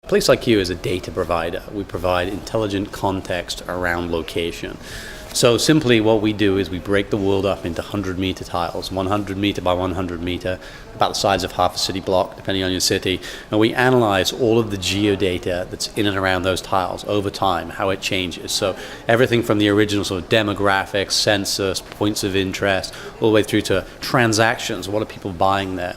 placeiq is a data provider. We provide intelligent context around location. So simply what we do is we break the world up into 100-meter tiles, 100 meter by 100 meter, about the size of half a city block, depending on your city. And we analyze all of the geodata that's in and around those tiles over time, how it changes. So everything from the original sort of demographics, census, points of interest, all the way through to transactions. What are people buying there?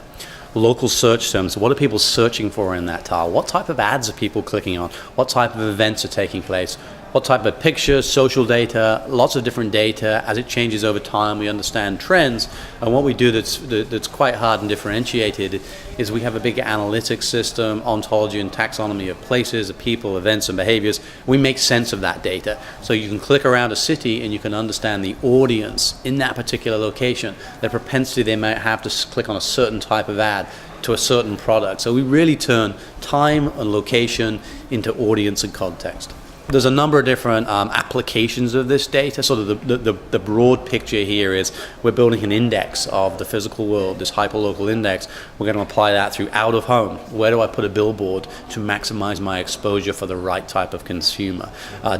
Local search terms, what are people searching for in that tile? What type of ads are people clicking on? What type of events are taking place? What type of pictures, social data, lots of different data. As it changes over time, we understand trends. And what we do that's quite hard and differentiated is we have a big analytics system, ontology and taxonomy of places, of people, events, and behaviors. We make sense of that data. So you can click around a city and you can understand the audience in that particular location, the propensity they might have to click on a certain type of ad to a certain product. So we really turn time and location into audience and context. There's a number of different applications of this data. So the broad picture here is we're building an index of the physical world, this hyperlocal index. We're going to apply that through out of home. Where do I put a billboard to maximize my exposure for the right type of consumer?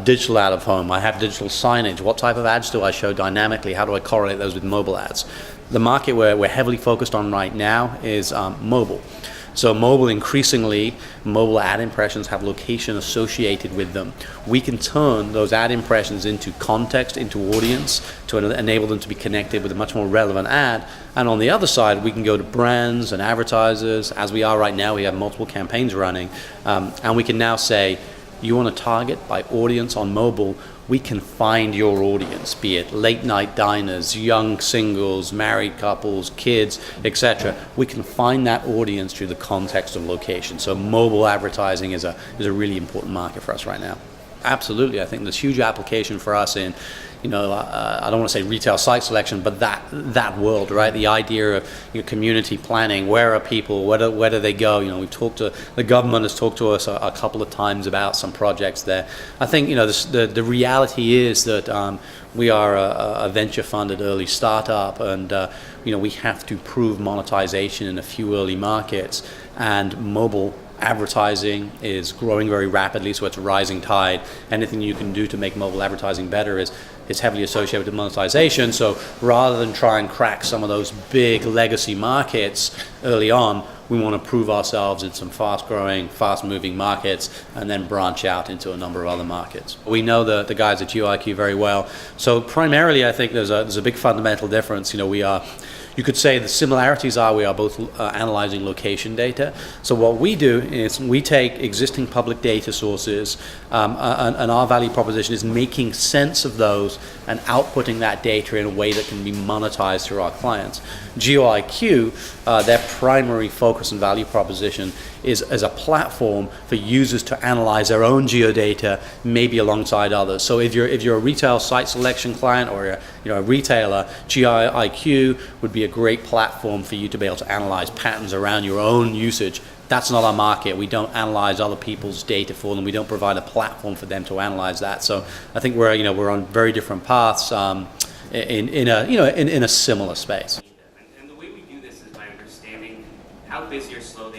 Digital out of home. I have digital signage. What type of ads do I show dynamically? How do I correlate those with mobile ads? The market where we're heavily focused on right now is mobile. So mobile, increasingly, mobile ad impressions have location associated with them. We can turn those ad impressions into context, into audience, to enable them to be connected with a much more relevant ad. And on the other side, we can go to brands and advertisers. As we are right now, we have multiple campaigns running. And we can now say, you want to target by audience on mobile, we can find your audience, be it late night diners, young singles, married couples, kids, etc. We can find that audience through the context of location. So mobile advertising is a really important market for us right now. Absolutely, I think there's huge application for us in, I don't want to say retail site selection, but that world, right? The idea of community planning. Where are people? Where do they go? We've talked to the government has talked to us a couple of times about some projects there. I think the reality is that we are a venture-funded early startup, and we have to prove monetization in a few early markets, and mobile advertising is growing very rapidly, so it's a rising tide. Anything you can do to make mobile advertising better is heavily associated with monetization. So rather than try and crack some of those big legacy markets early on, we want to prove ourselves in some fast-growing, fast-moving markets and then branch out into a number of other markets. We know the guys at GeoIQ very well. So primarily, I think there's a big fundamental difference. You could say the similarities are we are both analyzing location data. So what we do is we take existing public data sources, and our value proposition is making sense of those and outputting that data in a way that can be monetized through our clients. GeoIQ, their primary focus and value proposition is as a platform for users to analyze their own geodata, maybe alongside others. So if you're a retail site selection client or a retailer, GeoIQ would be a great platform for you to be able to analyze patterns around your own usage. That's not our market. We don't analyze other people's data for them. We don't provide a platform for them to analyze that. So I think we're on very different paths in a similar space. And the way we do this is by understanding how busy or slow